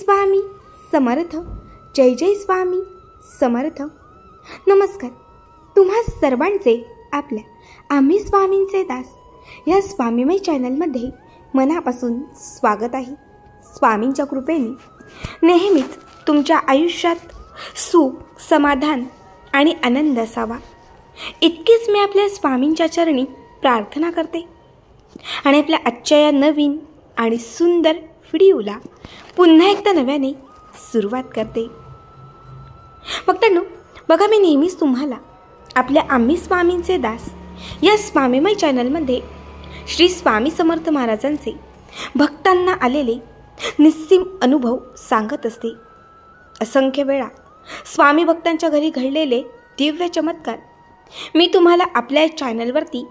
स्वामी समर्थ. जय जय स्वामी समर्थ. नमस्कार. तुम्हा सर्वांचे आपल्या आम्ही स्वामींचे दास या स्वामीमय चॅनलमध्ये मनापासून स्वागत आहे. स्वामींच्या कृपेने नेहमीच तुमच्या आयुष्यात सुख, समाधान आणि आनंद असावा इतकीच मी आपल्या स्वामींच्या चरणी प्रार्थना करते. आणि आपल्या आजच्या या नवीन आणि सुंदर व्हिडिओला पुन्हा एकदा नव्याने सुरुवात करते. भक्तांनो, बघा, मी नेहमीच तुम्हाला आपल्या आम्ही स्वामींचे दास या स्वामीमय चॅनलमध्ये श्री स्वामी समर्थ महाराजांचे भक्तांना आलेले निस्सीम अनुभव सांगत असते. असंख्य वेळा स्वामी भक्तांच्या घरी घडलेले दिव्य चमत्कार मी तुम्हाला आपल्या चॅनलवरती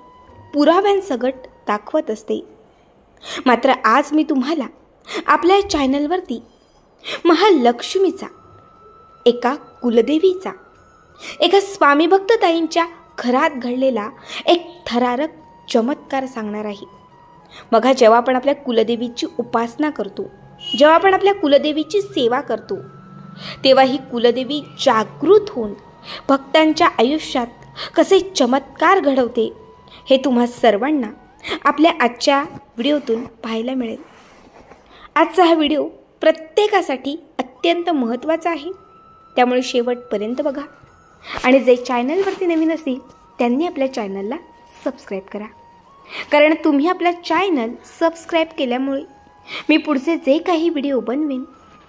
पुराव्यांसकट दाखवत असते. मात्र आज मी तुम्हाला आपल्या चॅनलवरती महालक्ष्मीचा, एका कुलदेवीचा, एका स्वामी भक्त ताईंच्या घरात घडलेला एक थरारक चमत्कार सांगणार आहे. बघा, जेव्हा आपण आपल्या कुलदेवीची उपासना करतो, जेव्हा आपण आपल्या कुलदेवीची सेवा करतो, तेव्हा ही कुलदेवी जागृत होऊन भक्तांच्या आयुष्यात कसे चमत्कार घडवते हे तुम्हा सर्वांना आपल्या आजच्या व्हिडिओतून पाहायला मिळेल. आजचा हा व्हिडिओ प्रत्येकासाठी अत्यंत महत्त्वाचा आहे, त्यामुळे शेवटपर्यंत बघा. आणि जे चॅनलवरती नवीन असतील त्यांनी आपल्या चॅनलला सबस्क्राईब करा, कारण तुम्ही आपला चॅनल सबस्क्राईब केल्यामुळे मी पुढचे जे काही व्हिडिओ बनवेन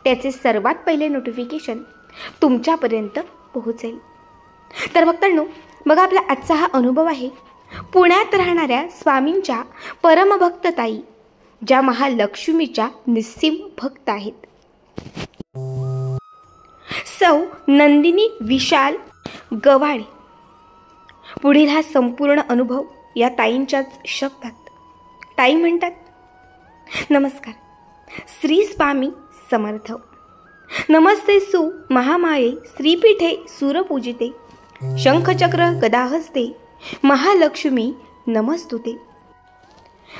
त्याचे सर्वात पहिले नोटिफिकेशन तुमच्यापर्यंत पोहोचेल. तर भक्तांनो, बघा, आपला आजचा हा अनुभव आहे पुण्यात राहणाऱ्या स्वामींच्या परमभक्त ताई, ज्या महालक्ष्मीच्या निस्सीम भक्त आहेत. सौ नंदिनी विशाल गवाळे. पुढील हा संपूर्ण अनुभव या ताईंच्याच शब्दात. ताई म्हणतात, नमस्कार श्री स्वामी समर्थ. नमस्ते सु महामाये श्रीपीठे सुरपूजिते शंखचक्र गदाहस्ते महालक्ष्मी नमस्तुते.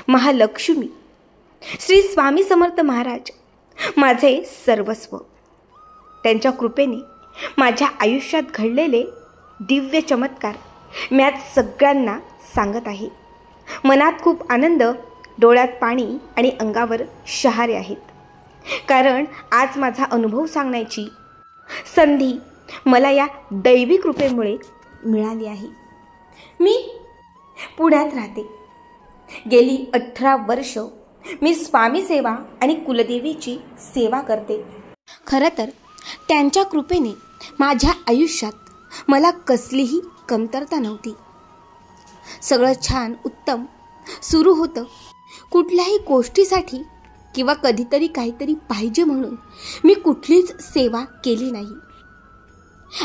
महालक्ष्मी श्री स्वामी समर्थ महाराज माझे सर्वस्व. त्यांच्या कृपेने माझ्या आयुष्यात घडलेले दिव्य चमत्कार मी आज सगळ्यांना सांगत आहे. मनात खूप आनंद, डोळ्यात पाणी आणि अंगावर शहारे आहेत, कारण आज माझा अनुभव सांगण्याची संधी मला या दैवी कृपेमुळे मिळाली आहे. मी पुण्यात राहते. गेली 18 वर्ष मी स्वामी सेवा आणि कुलदेवीची सेवा करते. खरं तर त्यांच्या कृपेने माझ्या आयुष्यात मला कसलीही कमतरता नव्हती. सगळं छान, उत्तम सुरू होतं. कुठल्याही गोष्टीसाठी किंवा कधीतरी काहीतरी पाहिजे म्हणून मी कुठलीच सेवा केली नाही.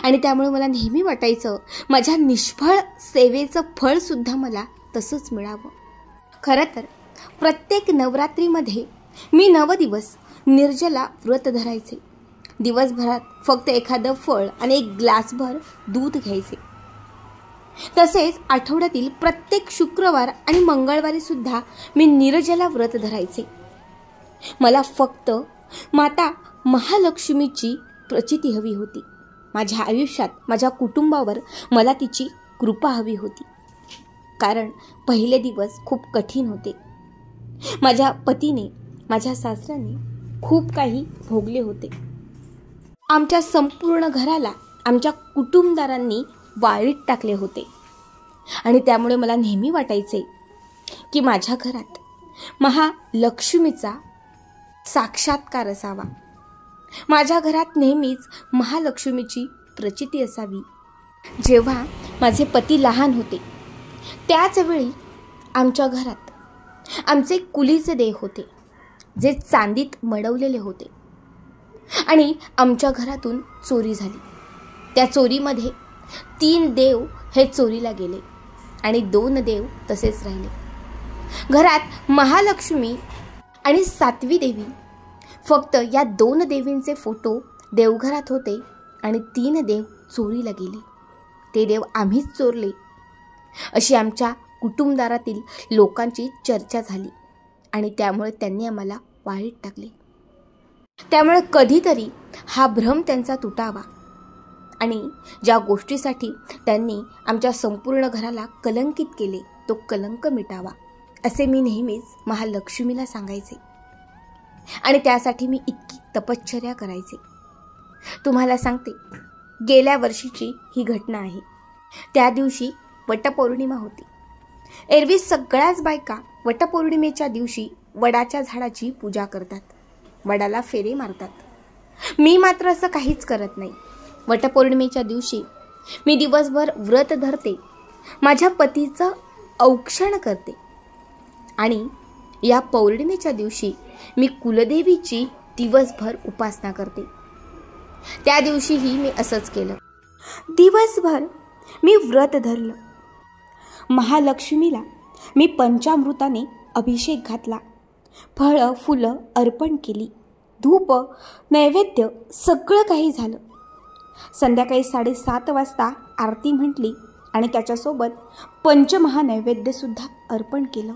आणि त्यामुळे मला नेहमी वाटायचं माझ्या निष्फळ सेवेचं फळसुद्धा मला तसंच मिळावं. खरं तर प्रत्येक नवरात्रीमध्ये मी 9 दिवस निर्जला व्रत धरायचे. दिवसभरात फक्त एखादं फळ आणि एक ग्लासभर दूध घ्यायचे. तसेच आठवड्यातील प्रत्येक शुक्रवार आणि मंगळवारी सुद्धा मी निर्जला व्रत धरायचे. मला फक्त माता महालक्ष्मीची प्रचिती हवी होती. माझ्या आयुष्यात, माझ्या कुटुंबावर मला तिची कृपा हवी होती, कारण पहिले दिवस खूप कठीण होते. माझ्या पतीने, माझ्या सासऱ्याने खूप काही भोगले होते. आमच्या संपूर्ण घराला आमच्या कुटुंबदारांनी वाळीत टाकले होते. आणि त्यामुळे मला नेहमी वाटायचे की माझ्या घरात महालक्ष्मीचा साक्षात्कार असावा. माझ्या घरात नेहमीच महालक्ष्मीची प्रचिती असावी. जेव्हा माझे पती लहान होते त्याचवेळी आमच्या घरात आमचे कुलीचे देव होते, जे चांदीत मडवलेले होते. आणि आमच्या घरातून चोरी झाली. त्या चोरीमध्ये 3 देव हे चोरीला गेले आणि 2 देव तसेच राहिले. घरात महालक्ष्मी आणि 7वी देवी, फक्त या 2 देवींचे फोटो देवघरात होते आणि 3 देव चोरीला गेले. ते देव आम्हीच चोरले अशी आमच्या कुटुंबदारातील लोकांची चर्चा झाली आणि त्यामुळे त्यांनी आम्हाला वाळीत टाकले. त्यामुळे कधीतरी हा भ्रम त्यांचा तुटावा आणि ज्या गोष्टीसाठी त्यांनी आमच्या संपूर्ण घराला कलंकित केले तो कलंक मिटावा असे मी नेहमीच महालक्ष्मीला सांगायचे आणि त्यासाठी मी इतकी तपश्चर्या करायचे. तुम्हाला सांगते, गेल्या वर्षीची ही घटना आहे. त्या दिवशी वटपौर्णिमा होती. एरवी सगळ्याच बायका वटपौर्णिमेच्या दिवशी वडाच्या झाडाची पूजा करतात, वडाला फेरे मारतात. मी मात्र असं काहीच करत नाही. वटपौर्णिमेच्या दिवशी मी दिवसभर व्रत धरते, माझ्या पतीचं औक्षण करते आणि या पौर्णिमेच्या दिवशी मी कुलदेवीची दिवसभर उपासना करते. त्या दिवशीही मी असंच केलं. दिवसभर मी व्रत धरलं. महालक्ष्मीला मी पंचामृताने अभिषेक घातला, फळं फुलं अर्पण केली, धूप नैवेद्य सगळं काही झालं. संध्याकाळी 7:30 वाजता आरती म्हटली आणि त्याच्यासोबत पंचमहानैवेद्यसुद्धा अर्पण केलं.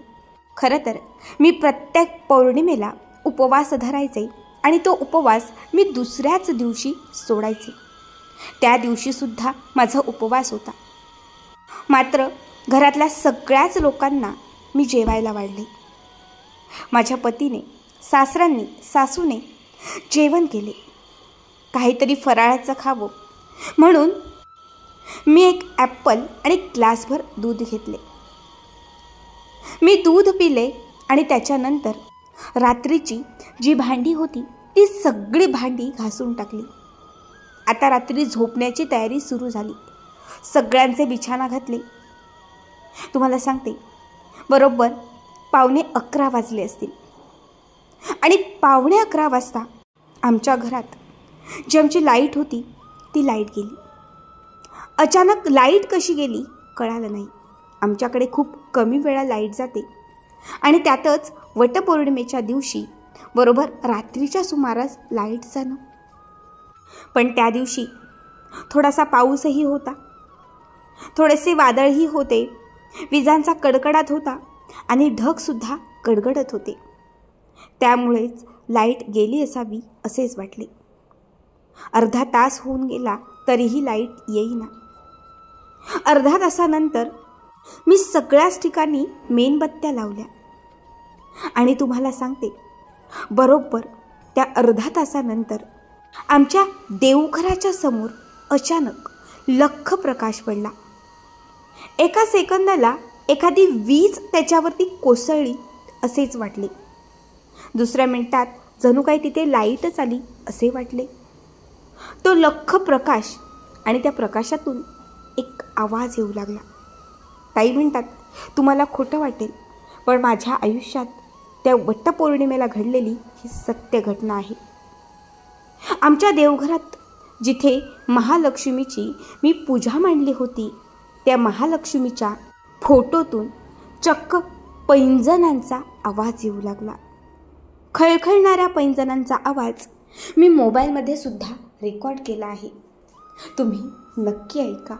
खरं तर मी प्रत्येक पौर्णिमेला उपवास धरायचे आणि तो उपवास मी दुसऱ्याच दिवशी सोडायचे. त्या दिवशीसुद्धा माझा उपवास होता. मात्र घरातल्या सगळ्याच लोकांना मी जेवायला वाढले. माझ्या पतीने, सासऱ्यांनी, सासूने जेवण केले. काहीतरी फराळाचं खावं म्हणून मी एक ॲपल आणि ग्लासभर दूध घेतले. मी दूध पिले आणि त्याच्यानंतर रात्रीची जी भांडी होती ती सगळी भांडी घासून टाकली. आता रात्री झोपण्याची तयारी सुरू झाली. सगळ्यांचे बिछाना घातले. तुम्हाला सांगते, बरोबर 11:15 वाजले असतील आणि 11:15 वाजता आमच्या घरात जी आमची लाईट होती ती लाईट गेली. अचानक लाईट कशी गेली कळालं नाही. आमच्याकडे खूप कमी वेळा लाईट जाते आणि त्यातच वटपौर्णिमेच्या दिवशी बरोबर रात्रीच्या सुमारास लाईट जाणं. पण त्या दिवशी थोडासा पाऊसही होता, थोडेसे वादळही होते, विजांचा कडकडाट होता आणि ढगसुद्धा गडगडत होते. त्यामुळेच लाईट गेली असावी असेच वाटले. अर्धा तास होऊन गेला तरीही लाईट येईना. अर्धा तासानंतर मी सगळ्याच ठिकाणी मेणबत्त्या लावल्या आणि तुम्हाला सांगते, बरोबर त्या अर्धा तासानंतर आमच्या देवघराच्या समोर अचानक लख्ख प्रकाश पडला. एका सेकंदाला एखादी वीज त्याच्यावरती कोसळली असेच वाटले. दुसऱ्या मिनिटात जणू काही तिथे लाईटच आली असे वाटले. तो लख्ख प्रकाश आणि त्या प्रकाशातून एक आवाज येऊ लागला. काही मिनिटात तुम्हाला खोटं वाटेल, पण माझ्या आयुष्यात त्या वटपौर्णिमेला घडलेली ही सत्य घटना आहे. आमच्या देवघरात जिथे महालक्ष्मीची मी पूजा मांडली होती त्या महालक्ष्मीच्या फोटोतून चक्क पैंजणांचा आवाज येऊ लागला. खळखळणाऱ्या पैंजणांचा आवाज मी मोबाईलमध्ये सुद्धा रेकॉर्ड केला आहे. तुम्ही नक्की ऐका.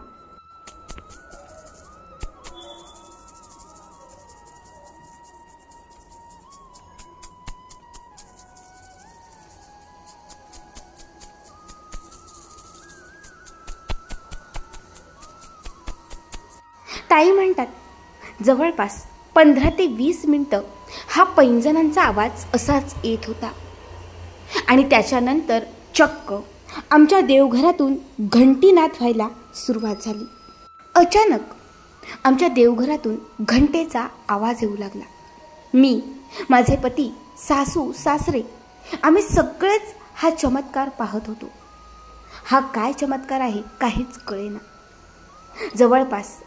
ताई म्हणतात, जवळपास 15 ते 20 मिनिटं हा पैंजणांचा आवाज असाच येत होता आणि त्याच्यानंतर चक्क आमच्या देवघरातून घंटीनाद व्हायला सुरुवात झाली. अचानक आमच्या देवघरातून घंटेचा आवाज येऊ लागला. मी, माझे पती, सासू, सासरे आम्ही सगळेच हा चमत्कार पाहत होतो. हा काय चमत्कार आहे काहीच कळेना. जवळपास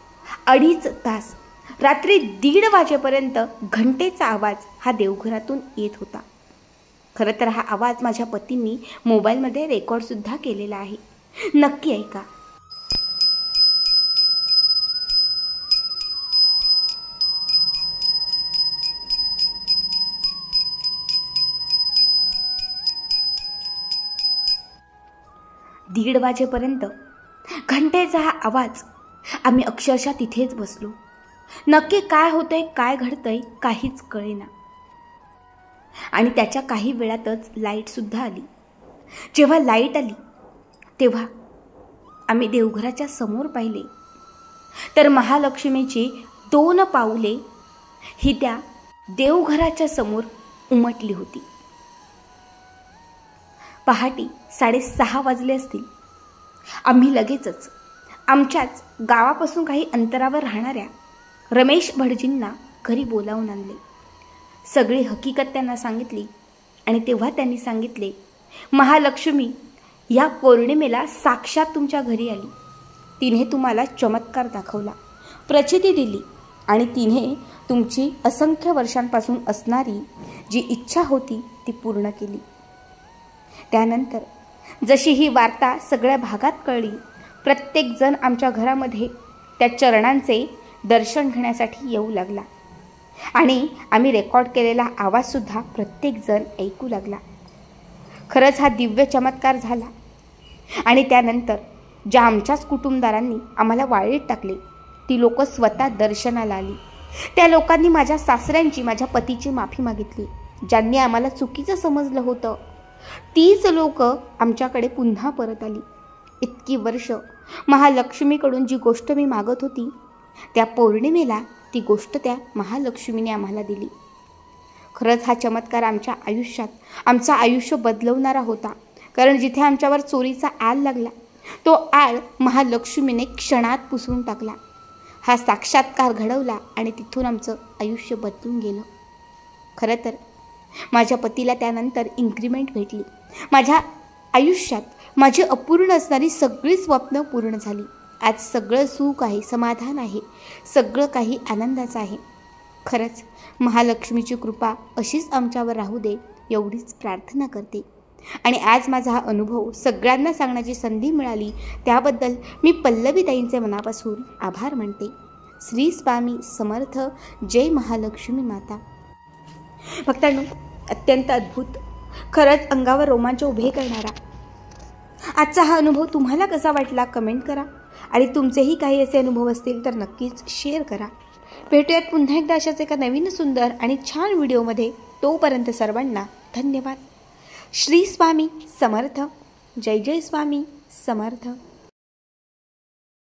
2.5 तास रात्री 1:30 वाजेपर्यंत घंटेचा आवाज हा देवघरातून येत होता. खरं तर हा आवाज माझ्या पतींनी मोबाईलमध्ये रेकॉर्डसुद्धा केलेला आहे. नक्की ऐका. दीड वाजेपर्यंत घंटेचा हा आवाज आम्ही अक्षरशः तिथेच बसलो. नक्की काय होतंय, काय घडतंय काहीच कळेना. आणि त्याच्या काही वेळातच लाईटसुद्धा आली. जेव्हा लाईट आली तेव्हा आम्ही देवघराच्या समोर पाहिले तर महालक्ष्मीची 2 पाऊले ही त्या देवघराच्या समोर उमटली होती. पहाटे 6:30 वाजले असतील. आम्ही लगेचच आमच्याच गावापासून काही अंतरावर राहणाऱ्या रमेश भटजींना घरी बोलावून आणले. सगळी हकीकत त्यांना सांगितली आणि तेव्हा त्यांनी सांगितले, महालक्ष्मी या पौर्णिमेला साक्षात तुमच्या घरी आली. तिने तुम्हाला चमत्कार दाखवला, प्रचिती दिली आणि तिने तुमची असंख्य वर्षांपासून असणारी जी इच्छा होती ती पूर्ण केली. त्यानंतर जशी ही वार्ता सगळ्या भागात कळली, प्रत्येकजण आमच्या घरामध्ये त्या चरणांचे दर्शन घेण्यासाठी येऊ लागला आणि आम्ही रेकॉर्ड केलेला आवाजसुद्धा प्रत्येकजण ऐकू लागला. खरंच हा दिव्य चमत्कार झाला. आणि त्यानंतर ज्या आमच्याच कुटुंबदारांनी आम्हाला वाळीत टाकले ती लोक स्वतः दर्शनाला आली. त्या लोकांनी माझ्या सासऱ्यांची, माझ्या पतीची माफी मागितली. ज्यांनी आम्हाला चुकीचं समजलं होतं तीच लोक आमच्याकडे पुन्हा परत आली. इतकी वर्ष महालक्ष्मीकडून जी गोष्ट मी मागत होती त्या पौर्णिमेला ती गोष्ट त्या महालक्ष्मीने आम्हाला दिली. खरंच हा चमत्कार आमच्या आयुष्यात आमचं आयुष्य बदलवणारा होता. कारण जिथे आमच्यावर चोरीचा आळ लागला तो आळ महालक्ष्मीने क्षणात पुसून टाकला. हा साक्षात्कार घडवला आणि तिथून आमचं आयुष्य बदलून गेलं. खरं तर माझ्या पतीला त्यानंतर इन्क्रिमेंट भेटली. माझ्या आयुष्यात माझी अपूर्ण असणारी सगळी स्वप्न पूर्ण झाली. आज सगळं सुख आहे, समाधान आहे, सगळं काही आनंदाचं आहे. खरंच महालक्ष्मीची कृपा अशीच आमच्यावर राहू दे एवढीच प्रार्थना करते. आणि आज माझा हा अनुभव सगळ्यांना सांगण्याची संधी मिळाली त्याबद्दल मी पल्लवीताईंचे मनापासून आभार मानते. श्री स्वामी समर्थ. जय महालक्ष्मी माता. भक्तांनो, अत्यंत अद्भुत, खरंच अंगावर रोमांच उभे करणारा आजचा हा अनुभव तुम्हाला कसा वाटला कमेंट करा आणि तुमचेही काही असे अनुभव असतील तर नक्कीच शेअर करा. भेटूयात पुन्हा एकदा अशाच एका नवीन सुंदर आणि छान व्हिडिओमध्ये. तोपर्यंत सर्वांना धन्यवाद. श्री स्वामी समर्थ. जय जय स्वामी समर्थ.